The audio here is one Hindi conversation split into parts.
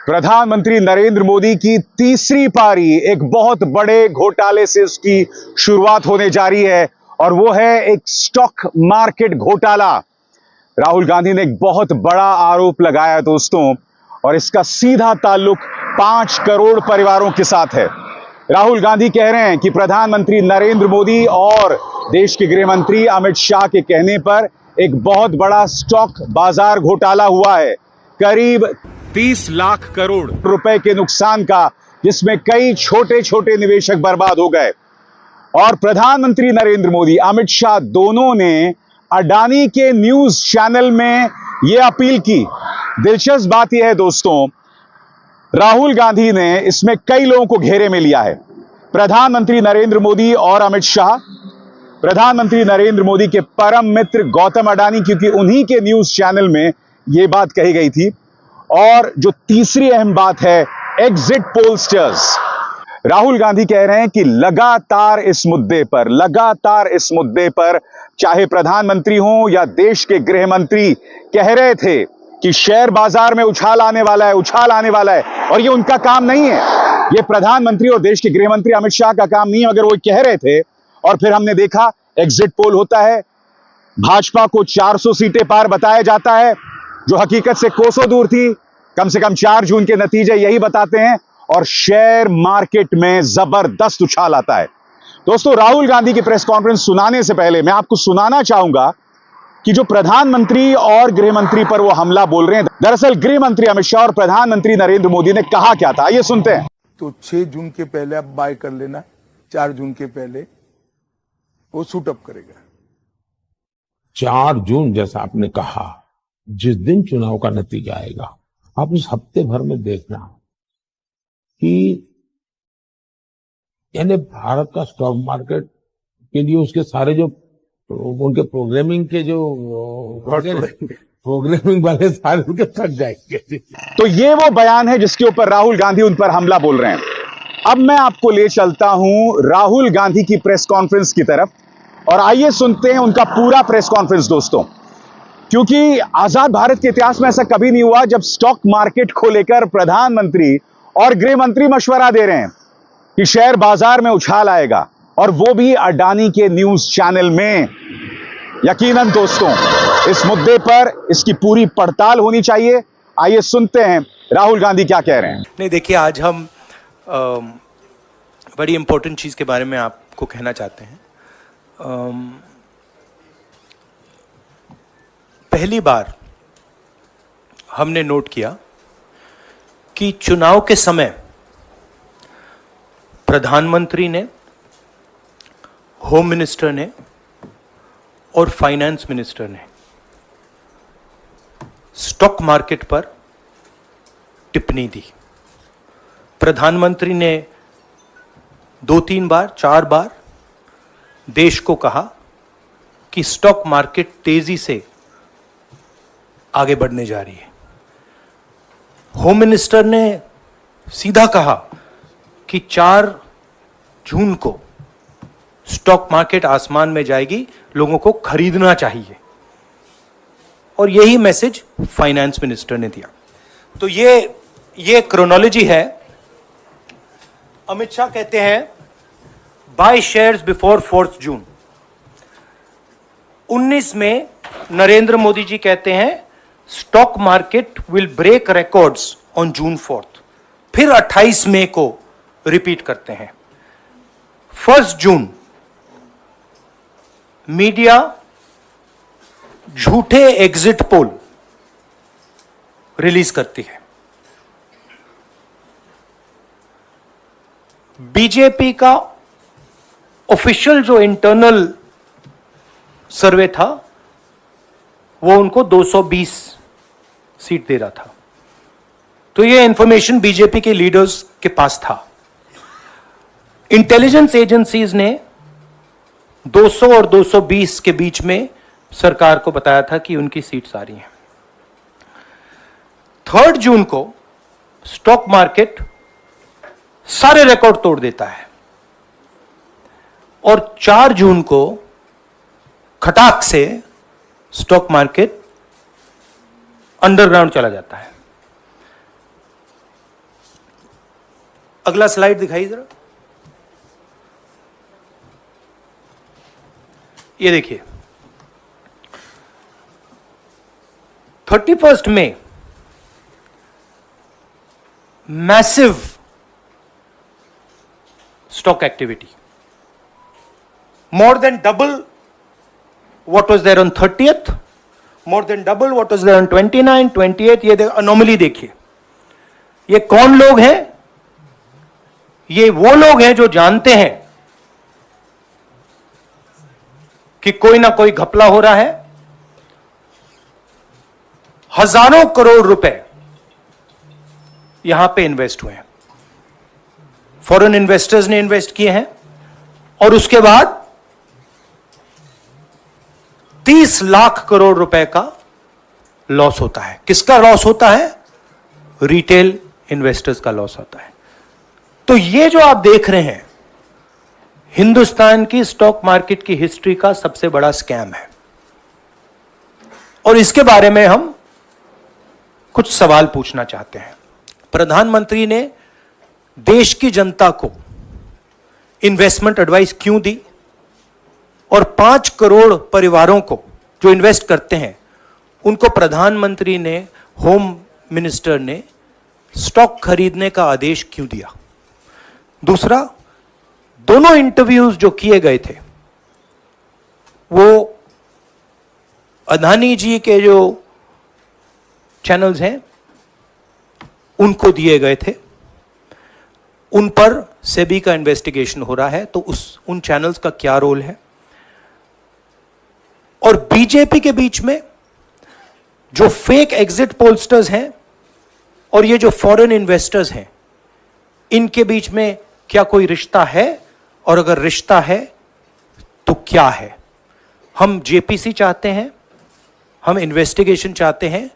प्रधानमंत्री नरेंद्र मोदी की तीसरी पारी एक बहुत बड़े घोटाले से उसकी शुरुआत होने जा रही है और वो है एक स्टॉक मार्केट घोटाला। राहुल गांधी ने एक बहुत बड़ा आरोप लगाया है दोस्तों, और इसका सीधा ताल्लुक 5 करोड़ परिवारों के साथ है। राहुल गांधी कह रहे हैं कि प्रधानमंत्री नरेंद्र मोदी और देश के गृह मंत्री अमित शाह के कहने पर एक बहुत बड़ा स्टॉक बाजार घोटाला हुआ है, करीब 30 लाख करोड़ रुपए के नुकसान का, जिसमें कई छोटे छोटे निवेशक बर्बाद हो गए। और प्रधानमंत्री नरेंद्र मोदी, अमित शाह दोनों ने अडानी के न्यूज चैनल में यह अपील की। दिलचस्प बात यह है दोस्तों, राहुल गांधी ने इसमें कई लोगों को घेरे में लिया है। प्रधानमंत्री नरेंद्र मोदी और अमित शाह, प्रधानमंत्री नरेंद्र मोदी के परम मित्र गौतम अडानी, क्योंकि उन्हीं के न्यूज चैनल में यह बात कही गई थी। और जो तीसरी अहम बात है, एग्जिट पोलस्टर्स। राहुल गांधी कह रहे हैं कि लगातार इस मुद्दे पर चाहे प्रधानमंत्री हो या देश के गृह मंत्री कह रहे थे कि शेयर बाजार में उछाल आने वाला है, और ये उनका काम नहीं है, ये प्रधानमंत्री और देश के गृह मंत्री अमित शाह का काम नहीं है, अगर वो कह रहे थे। और फिर हमने देखा एग्जिट पोल होता है, भाजपा को 400 सीटें पार बताया जाता है, जो हकीकत से कोसों दूर थी। कम से कम 4 जून के नतीजे यही बताते हैं, और शेयर मार्केट में जबरदस्त उछाल आता है। दोस्तों, राहुल गांधी की प्रेस कॉन्फ्रेंस सुनाने से पहले मैं आपको सुनाना चाहूंगा कि जो प्रधानमंत्री और गृह मंत्री पर वो हमला बोल रहे हैं, दरअसल गृह मंत्री अमित शाह और प्रधानमंत्री नरेंद्र मोदी ने कहा क्या था, ये सुनते हैं। तो 6 जून के पहले आप बाय कर लेना, 4 जून के पहले वो सूट अप करेगा। 4 जून जैसा आपने कहा, जिस दिन चुनाव का नतीजा आएगा, आप उस हफ्ते भर में देखना कि यानी भारत का स्टॉक मार्केट के लिए उसके सारे जो उनके प्रोग्रामिंग के जो प्रोग्रामिंग वाले सारे उनके थक जाएंगे। तो ये वो बयान है जिसके ऊपर राहुल गांधी उन पर हमला बोल रहे हैं। अब मैं आपको ले चलता हूं राहुल गांधी की प्रेस कॉन्फ्रेंस की तरफ, और आइए सुनते हैं उनका पूरा प्रेस कॉन्फ्रेंस दोस्तों, क्योंकि आजाद भारत के इतिहास में ऐसा कभी नहीं हुआ जब स्टॉक मार्केट को लेकर प्रधानमंत्री और गृह मंत्री मशवरा दे रहे हैं कि शेयर बाजार में उछाल आएगा, और वो भी अडानी के न्यूज चैनल में। यकीनन दोस्तों, इस मुद्दे पर इसकी पूरी पड़ताल होनी चाहिए। आइए सुनते हैं राहुल गांधी क्या कह रहे हैं। नहीं, देखिए, आज हम बड़ी इंपॉर्टेंट चीज के बारे में आपको कहना चाहते हैं। पहली बार हमने नोट किया कि चुनाव के समय प्रधानमंत्री ने, होम मिनिस्टर ने और फाइनेंस मिनिस्टर ने स्टॉक मार्केट पर टिप्पणी दी। प्रधानमंत्री ने 2-3 बार, 4 बार देश को कहा कि स्टॉक मार्केट तेजी से आगे बढ़ने जा रही है। होम मिनिस्टर ने सीधा कहा कि 4 जून को स्टॉक मार्केट आसमान में जाएगी, लोगों को खरीदना चाहिए। और यही मैसेज फाइनेंस मिनिस्टर ने दिया। तो ये क्रोनोलॉजी है। अमित शाह कहते हैं बाय शेयर्स बिफोर 4 जून। 19 में नरेंद्र मोदी जी कहते हैं stock market will break records on June 4। फिर 28 मई को रिपीट करते हैं। 1 जून मीडिया झूठे एग्जिट पोल रिलीज करती है। बीजेपी का ऑफिशियल जो इंटरनल सर्वे था, वो उनको 220 सीट दे रहा था। तो ये इंफॉर्मेशन बीजेपी के लीडर्स के पास था। इंटेलिजेंस एजेंसीज ने 200 और 220 के बीच में सरकार को बताया था कि उनकी सीट्स आ रही हैं। 3 जून को स्टॉक मार्केट सारे रिकॉर्ड तोड़ देता है, और 4 जून को खटाक से स्टॉक मार्केट अंडरग्राउंड चला जाता है। अगला स्लाइड दिखाइए जरा। ये देखिए 31 मई massive stock activity, more than double what was there on 30th, more than double what was there on 29, 28। ये अनोमली देखिए। ये कौन लोग हैं? ये वो लोग हैं जो जानते हैं कि कोई ना कोई घपला हो रहा है। हजारों करोड़ रुपए यहां पे इन्वेस्ट हुए हैं, फॉरेन इन्वेस्टर्स ने इन्वेस्ट किए हैं, और उसके बाद 30 लाख करोड़ रुपए का लॉस होता है। किसका लॉस होता है? रिटेल इन्वेस्टर्स का लॉस होता है। तो ये जो आप देख रहे हैं हिंदुस्तान की स्टॉक मार्केट की हिस्ट्री का सबसे बड़ा स्कैम है, और इसके बारे में हम कुछ सवाल पूछना चाहते हैं। प्रधानमंत्री ने देश की जनता को इन्वेस्टमेंट एडवाइस क्यों दी, और 5 करोड़ परिवारों को जो इन्वेस्ट करते हैं उनको प्रधानमंत्री ने, होम मिनिस्टर ने स्टॉक खरीदने का आदेश क्यों दिया? दूसरा, दोनों इंटरव्यूज जो किए गए थे वो अदानी जी के जो चैनल्स हैं उनको दिए गए थे, उन पर सेबी का इन्वेस्टिगेशन हो रहा है, तो उन चैनल्स का क्या रोल है? और बीजेपी के बीच में जो फेक एग्जिट पोलस्टर्स हैं और ये जो फॉरेन इन्वेस्टर्स हैं, इनके बीच में क्या कोई रिश्ता है, और अगर रिश्ता है तो क्या है? हम जेपीसी चाहते हैं, हम इन्वेस्टिगेशन चाहते हैं,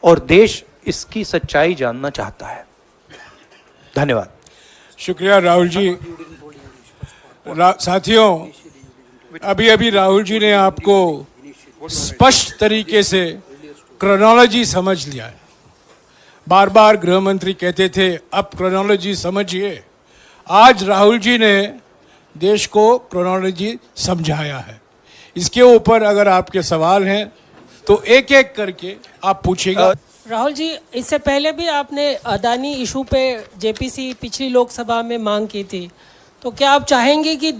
और देश इसकी सच्चाई जानना चाहता है। धन्यवाद। शुक्रिया राहुल जी। साथियों, अभी अभी राहुल जी ने आपको स्पष्ट तरीके से क्रोनोलॉजी समझ लिया है। बार बार गृह मंत्री कहते थे अब क्रोनोलॉजी समझिए। आज राहुल जी ने देश को क्रोनोलॉजी समझाया है। इसके ऊपर अगर आपके सवाल हैं तो एक एक करके आप पूछेंगे। राहुल जी, इससे पहले भी आपने अदानी इशू पे जेपीसी पिछली लोकसभा में मांग की थी, तो क्या आप चाहेंगे कि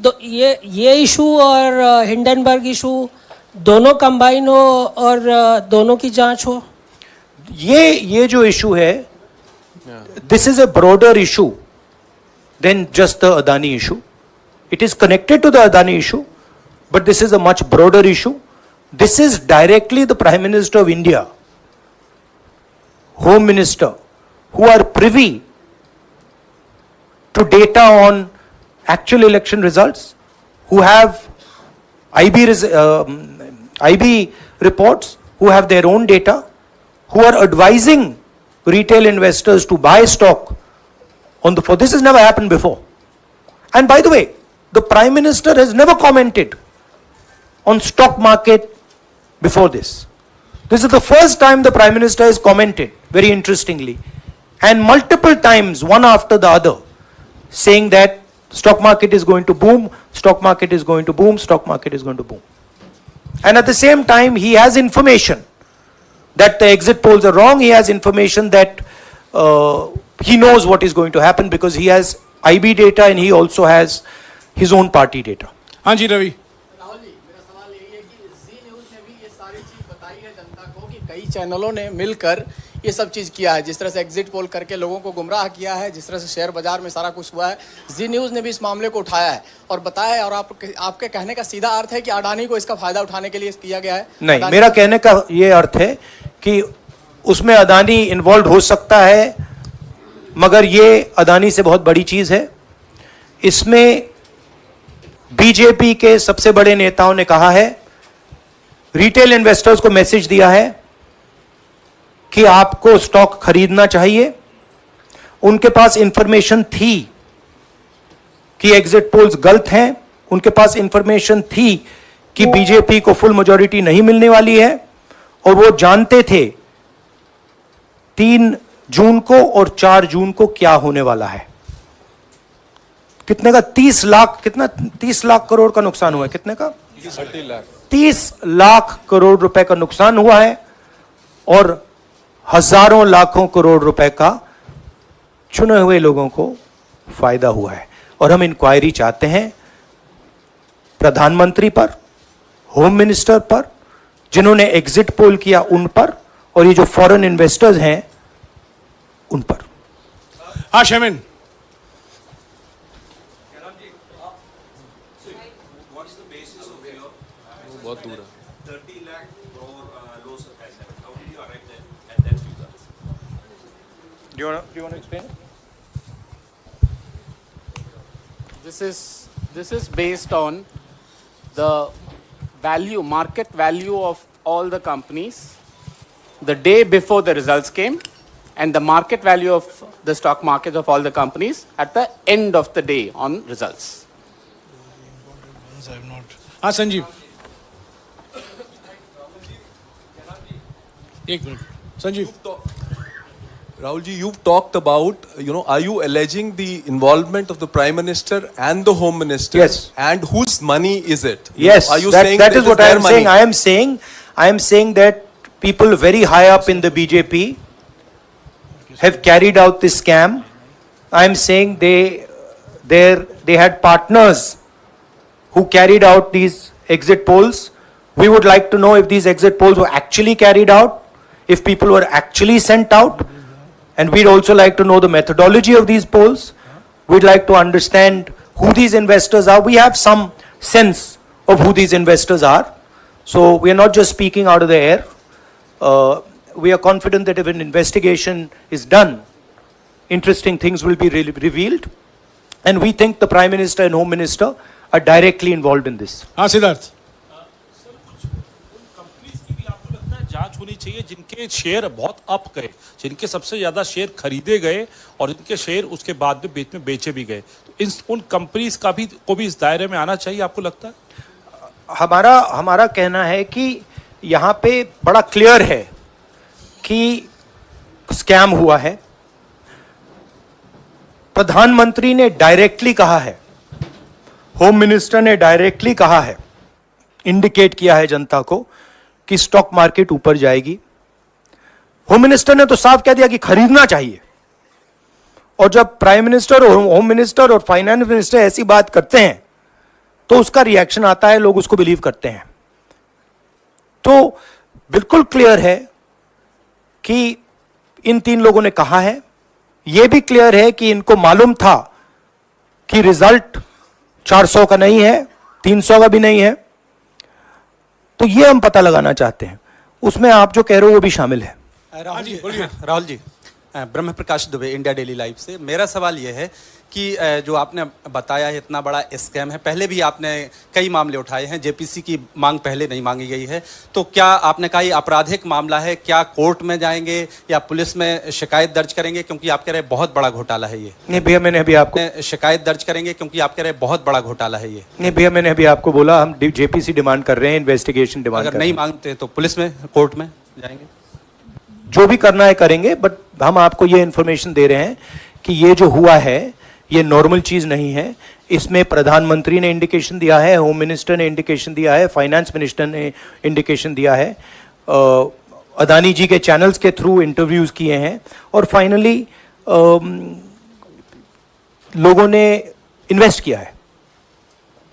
ये इशू और हिंडनबर्ग इशू दोनों कंबाइन हो और दोनों की जांच हो? ये जो इशू है, this is a broader issue than just the Adani issue. It is connected to the Adani issue, but this is a much broader issue. This is directly the Prime Minister of India, Home Minister, who are privy to data on actual election results, who have IB reports, who have their own data, who are advising retail investors to buy stock on the floor. This has never happened before. And by the way, the Prime Minister has never commented on stock market before this. This is the first time the Prime Minister has commented, very interestingly, and multiple times, one after the other, saying that stock market is going to boom, stock market is going to boom, stock market is going to boom. And at the same time, he has information that the exit polls are wrong. He has information that he knows what is going to happen because he has IB data and he also has his own party data. हाँ जी रवि। कई चैनलों ने मिलकर ये सब चीज़ किया है, जिस तरह से एग्जिट पोल करके लोगों को गुमराह किया है, जिस तरह से शेयर बाजार में सारा कुछ हुआ है। जी न्यूज़ ने भी इस मामले को उठाया है और बताया है, और आपके कहने का सीधा अर्थ है कि अडानी को इसका फायदा उठाने के लिए किया गया है? नहीं, मेरा कहने का ये अर्थ है कि उसमें अडानी इन्वॉल्व हो सकता है, मगर ये अडानी से बहुत बड़ी चीज़ है। इसमें बीजेपी के सबसे बड़े नेताओं ने कहा है, रिटेल इन्वेस्टर्स को मैसेज दिया है कि आपको स्टॉक खरीदना चाहिए। उनके पास इंफॉर्मेशन थी कि एग्जिट पोल्स गलत हैं, उनके पास इंफॉर्मेशन थी कि बीजेपी को फुल मेजॉरिटी नहीं मिलने वाली है, और वो जानते थे 3 जून को और 4 जून को क्या होने वाला है। कितने का? 30 लाख, कितना 30 लाख करोड़ का नुकसान हुआ है? कितने का? 30 लाख करोड़ रुपए का नुकसान हुआ है और हजारों लाखों करोड़ रुपए का चुने हुए लोगों को फायदा हुआ है। और हम इंक्वायरी चाहते हैं प्रधानमंत्री पर, होम मिनिस्टर पर, जिन्होंने एग्जिट पोल किया उन पर, और ये जो फॉरेन इन्वेस्टर्स हैं उन पर। हाँ शेमिन, बहुत दूर है। Do you want to explain? This is based on the value, market value of all the companies the day before the results came, and the market value of the stock market of all the companies at the end of the day on results. हाँ संजीव, एक minute Sanjeev. Rahul ji, you've talked about, are you alleging the involvement of the Prime Minister and the Home Minister? Yes. And whose money is it? Yes, Are you that, saying that it is what I their am money? saying. I am saying that people very high up in the BJP have carried out this scam. I am saying they had partners who carried out these exit polls. We would like to know if these exit polls were actually carried out, if people were actually sent out. And we'd also like to know the methodology of these polls. We'd like to understand who these investors are. We have some sense of who these investors are. So we are not just speaking out of the air. We are confident that if an investigation is done, interesting things will be revealed. And we think the Prime Minister and Home Minister are directly involved in this. हाँ सिद्धार्थ, कंपनीज की भी आपको लगता है जांच होनी चाहिए जिनके शेयर बहुत अप गए, जिनके सबसे ज्यादा शेयर खरीदे गए और जिनके शेयर उसके बाद में बीच में बेचे भी गए, तो उन कंपनीज का भी को भी इस दायरे में आना चाहिए, आपको लगता है? हमारा कहना है कि यहाँ पे बड़ा क्लियर है कि स्कैम हुआ है। प्रधानमंत्री ने डायरेक्टली कहा है, होम मिनिस्टर ने डायरेक्टली कहा है, इंडिकेट किया है जनता को कि स्टॉक मार्केट ऊपर जाएगी। होम मिनिस्टर ने तो साफ कह दिया कि खरीदना चाहिए। और जब प्राइम मिनिस्टर और होम मिनिस्टर और फाइनेंस मिनिस्टर ऐसी बात करते हैं तो उसका रिएक्शन आता है, लोग उसको बिलीव करते हैं। तो बिल्कुल क्लियर है कि इन तीन लोगों ने कहा है। यह भी क्लियर है कि इनको मालूम था कि रिजल्ट 400 का नहीं है, 300 का भी नहीं है। तो यह हम पता लगाना चाहते हैं, उसमें आप जो कह रहे हो वो भी शामिल है। राहुल जी, ब्रह्म प्रकाश दुबे, इंडिया डेली लाइव से। मेरा सवाल यह है कि जो आपने बताया है इतना बड़ा स्कैम है, पहले भी आपने कई मामले उठाए हैं, जेपीसी की मांग पहले नहीं मांगी गई है, तो क्या आपने कहा ये आपराधिक मामला है, क्या कोर्ट में जाएंगे या पुलिस में शिकायत दर्ज करेंगे? क्योंकि आप कह रहे बहुत बड़ा घोटाला है ये। नहीं भैया, मैंने अभी आपको शिकायत दर्ज करेंगे क्योंकि आप कह रहे बहुत बड़ा घोटाला है ये। नहीं भैया, मैंने अभी आपको बोला हम जेपीसी डिमांड कर रहे हैं, इन्वेस्टिगेशन डिमांड। अगर नहीं मांगते तो पुलिस में, कोर्ट में जाएंगे? जो भी करना है करेंगे, बट हम आपको ये इंफॉर्मेशन दे रहे हैं कि ये जो हुआ है ये नॉर्मल चीज नहीं है। इसमें प्रधानमंत्री ने इंडिकेशन दिया है, होम मिनिस्टर ने इंडिकेशन दिया है, फाइनेंस मिनिस्टर ने इंडिकेशन दिया है, अदानी जी के चैनल्स के थ्रू इंटरव्यूज किए हैं, और फाइनली लोगों ने इन्वेस्ट किया है,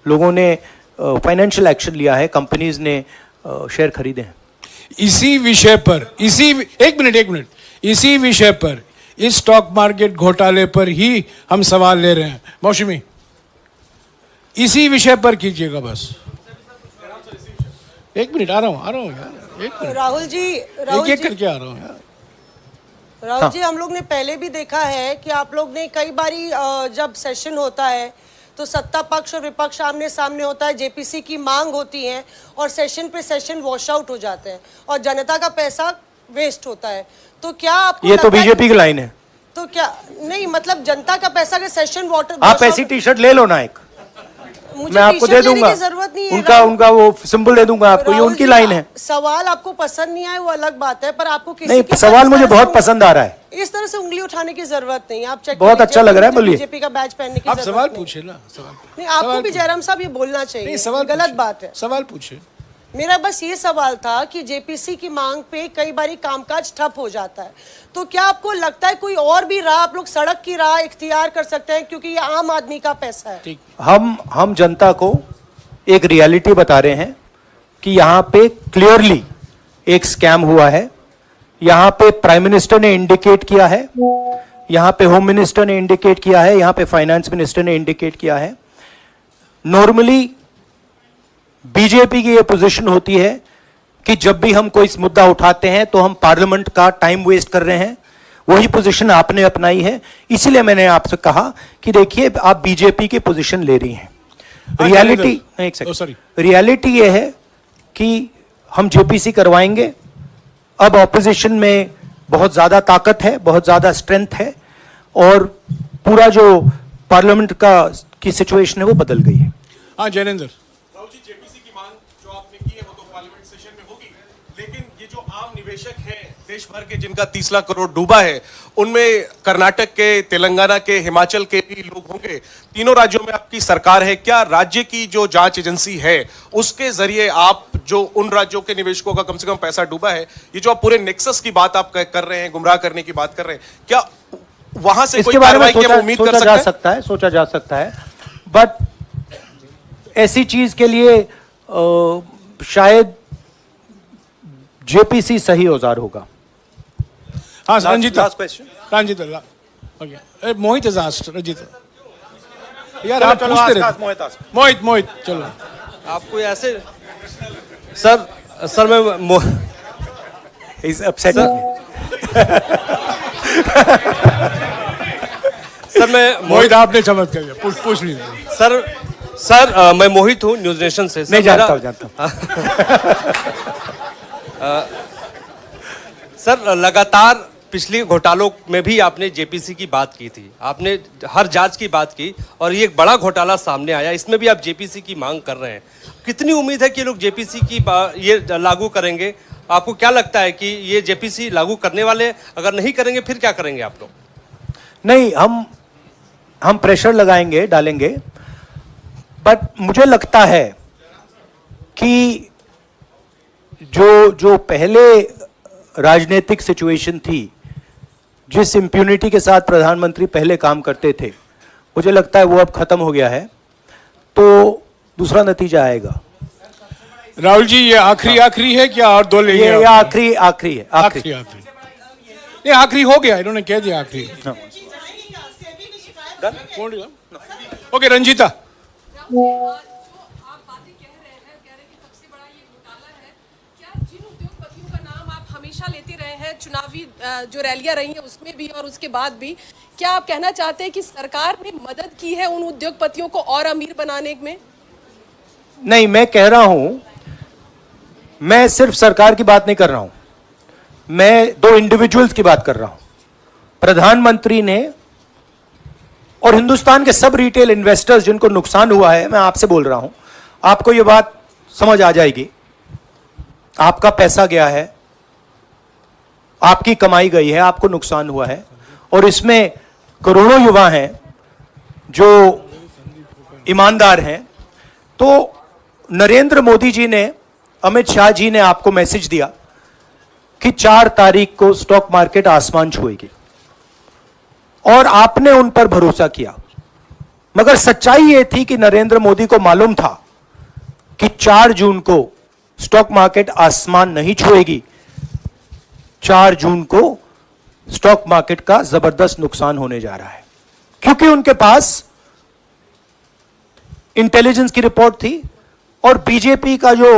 लोगों ने फाइनेंशियल एक्शन लिया है, कंपनीज ने शेयर खरीदे हैं। इसी विषय पर, एक मिनट, इसी विषय पर, इस स्टॉक मार्केट घोटाले पर ही हम सवाल ले रहे हैं। मौसमी, इसी विषय पर कीजिएगा बस। एक मिनट, आ रहा हूं यार, एक मिनट। राहुल जी करके आ रहा हूं यार। राहुल जी, हम लोग ने पहले भी देखा है कि आप लोग ने कई बारी जब सेशन होता है तो सत्ता पक्ष और विपक्ष आमने सामने होता है, जेपीसी की मांग होती है और सेशन पे सेशन वॉश आउट हो जाते हैं और जनता का पैसा वेस्ट होता है। तो क्या आपको ये तो बीजेपी की लाइन है। तो क्या नहीं, मतलब जनता का पैसा के सेशन वाटर, आप ऐसी टी शर्ट ले लो ना एक। मुझे मैं आपको दे टी-शर्ट लेने दूंगा, की जरूरत नहीं है, उनका वो सिंबल दे दूंगा आपको, ये राहुल उनकी जी, लाइन है। सवाल आपको पसंद नहीं आए वो अलग बात है, पर आपको किसी नहीं, के सवाल इस मुझे तरह बहुत से- पसंद आ रहा है। इस तरह से उंगली उठाने की जरूरत नहीं है। आप चेक बहुत अच्छा लग रहा है, बोलिए। बीजेपी का बैच पहनने की आप जरूरत सवाल नहीं। पूछे ना, सवाल नहीं, आपको भी जयराम साहब ये बोलना चाहिए, नहीं, सवाल गलत पूछिए। बात है। सवाल पूछे। मेरा बस ये सवाल था कि जेपीसी की मांग पे कई बारी कामकाज ठप हो जाता है, तो क्या आपको लगता है कोई और भी राह आप लोग सड़क की राह इख्तियार कर सकते हैं, क्योंकि ये आम आदमी का पैसा है। हम जनता को एक रियलिटी बता रहे हैं कि यहाँ पे क्लियरली एक स्कैम हुआ है। यहाँ पे प्राइम मिनिस्टर ने इंडिकेट किया है, यहाँ पे होम मिनिस्टर ने इंडिकेट किया है, यहाँ पे फाइनेंस मिनिस्टर ने इंडिकेट किया है। नॉर्मली बीजेपी की ये पोजीशन होती है कि जब भी हम कोई मुद्दा उठाते हैं तो हम पार्लियामेंट का टाइम वेस्ट कर रहे हैं। वही पोजीशन आपने अपनाई है, इसलिए मैंने आपसे कहा कि देखिए आप बीजेपी की पोजीशन ले रही हैं। रियलिटी एक सेकंड, रियलिटी ये है कि हम जेपीसी करवाएंगे। अब ऑपोजिशन में बहुत ज्यादा ताकत है, बहुत ज्यादा स्ट्रेंथ है, और पूरा जो पार्लियामेंट की सिचुएशन है वो बदल गई है। हाँ जयेंद्र, राहुल जी, जेपीसी की मांग जो आपने की है वो तो पार्लियामेंट सेशन में होगी, लेकिन ये जो आम निवेशक हैं देश भर के जिनका 30 लाख करोड़ डूबा है, उनमें कर्नाटक के, तेलंगाना के, हिमाचल के भी लोग होंगे। तीनों राज्यों में आपकी सरकार है, क्या राज्य की जो जांच एजेंसी है उसके जरिए आप जो उन राज्यों के निवेशकों का कम से कम पैसा डूबा है, ये जो आप पूरे नेक्सस की बात आप कर रहे हैं, गुमराह करने की बात कर रहे हैं, क्या वहां से कोई कार्रवाई की हम उम्मीद कर सकते हैं? सोचा जा सकता है, बट ऐसी चीज के लिए शायद जेपीसी सही औजार होगा। हाँ Ranjita, last question Ranjita, okay, Mohit is asked, Ranjita यार आप पूछते रहे। मोहित चलो, आपको ऐसे सर मैं इज अपसेट सर मैं मोहित आपने चमत्कार किया, पूछ लीजिए। सर मैं मोहित हूँ, न्यूज नेशन से। नहीं जानता हूँ। सर लगातार पिछले घोटालों में भी आपने जेपीसी की बात की थी, आपने हर जांच की बात की, और ये एक बड़ा घोटाला सामने आया, इसमें भी आप जेपीसी की मांग कर रहे हैं। कितनी उम्मीद है कि लोग जेपीसी की ये लागू करेंगे? आपको क्या लगता है कि ये जेपीसी लागू करने वाले, अगर नहीं करेंगे फिर क्या करेंगे आप लोग? नहीं, हम प्रेशर लगाएंगे, डालेंगे, बट मुझे लगता है कि जो पहले राजनीतिक सिचुएशन थी, जिस इंप्यूनिटी के साथ प्रधानमंत्री पहले काम करते थे, मुझे लगता है वो अब खत्म हो गया है, तो दूसरा नतीजा आएगा। राहुल जी, ये आखिरी है क्या, और दो लेंगे? ये आखिरी है। आखिरी नहीं, आखिरी हो गया, इन्होंने कह दिया आखिरी। ओके रंजीता, लेते रहे हैं, चुनावी जो रैलियां रही हैं उसमें भी और उसके बाद भी, क्या आप कहना चाहते हैं कि सरकार ने मदद की है उन उद्योगपतियों को और अमीर बनाने में? नहीं, मैं कह रहा हूं, मैं सिर्फ सरकार की बात नहीं कर रहा हूं, मैं दो इंडिविजुअल्स की बात कर रहा हूं। प्रधानमंत्री ने और हिंदुस्तान के सब रिटेल इन्वेस्टर्स जिनको नुकसान हुआ है, मैं आपसे बोल रहा हूं, आपको यह बात समझ आ जाएगी। आपका पैसा गया है, आपकी कमाई गई है, आपको नुकसान हुआ है, और इसमें करोड़ों युवा हैं जो ईमानदार हैं। तो नरेंद्र मोदी जी ने, अमित शाह जी ने आपको मैसेज दिया कि 4 तारीख को स्टॉक मार्केट आसमान छुएगी, और आपने उन पर भरोसा किया। मगर सच्चाई यह थी कि नरेंद्र मोदी को मालूम था कि 4 जून को स्टॉक मार्केट आसमान नहीं छुएगी। 4 जून को स्टॉक मार्केट का जबरदस्त नुकसान होने जा रहा है, क्योंकि उनके पास इंटेलिजेंस की रिपोर्ट थी और बीजेपी का जो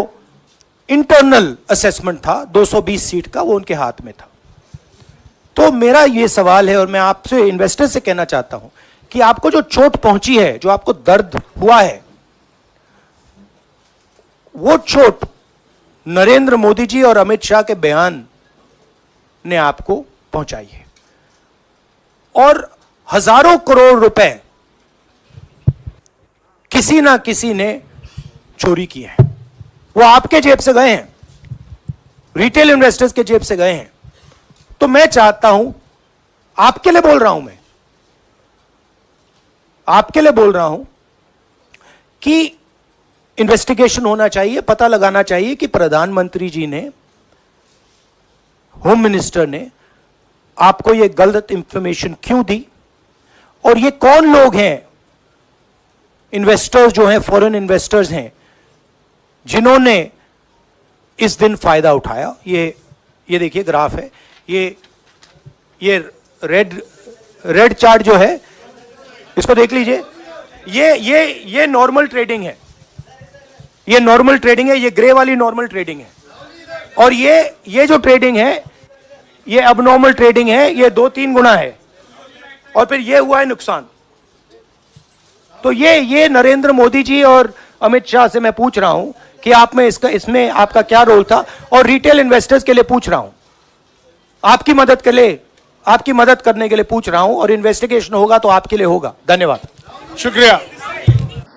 इंटरनल असेसमेंट था 220 सीट का, वो उनके हाथ में था। तो मेरा यह सवाल है, और मैं आपसे इन्वेस्टर से कहना चाहता हूं कि आपको जो चोट पहुंची है, जो आपको दर्द हुआ है, वो चोट नरेंद्र मोदी जी और अमित शाह के बयान ने आपको पहुंचाई है। और हजारों करोड़ रुपए किसी ना किसी ने चोरी की है। वो आपके जेब से गए हैं, रिटेल इन्वेस्टर्स के जेब से गए हैं। तो मैं चाहता हूं, आपके लिए बोल रहा हूं, मैं आपके लिए बोल रहा हूं कि इन्वेस्टिगेशन होना चाहिए, पता लगाना चाहिए कि प्रधानमंत्री जी ने, होम मिनिस्टर ने आपको यह गलत इंफॉर्मेशन क्यों दी, और ये कौन लोग हैं, इन्वेस्टर्स जो हैं, फॉरेन इन्वेस्टर्स हैं, जिन्होंने इस दिन फायदा उठाया। ये देखिए ग्राफ है, ये रेड चार्ट जो है, इसको देख लीजिए। ये नॉर्मल ट्रेडिंग है, ये नॉर्मल ट्रेडिंग है, ये ग्रे वाली नॉर्मल ट्रेडिंग है, और ये जो ट्रेडिंग है ये अबनॉर्मल ट्रेडिंग है, ये 2-3 गुना है, और फिर ये हुआ है नुकसान। तो ये नरेंद्र मोदी जी और अमित शाह से मैं पूछ रहा हूं कि आप में इसमें आपका क्या रोल था, और रिटेल इन्वेस्टर्स के लिए पूछ रहा हूं, आपकी मदद के लिए, आपकी मदद करने के लिए पूछ रहा हूं, और इन्वेस्टिगेशन होगा तो आपके लिए होगा। धन्यवाद, शुक्रिया।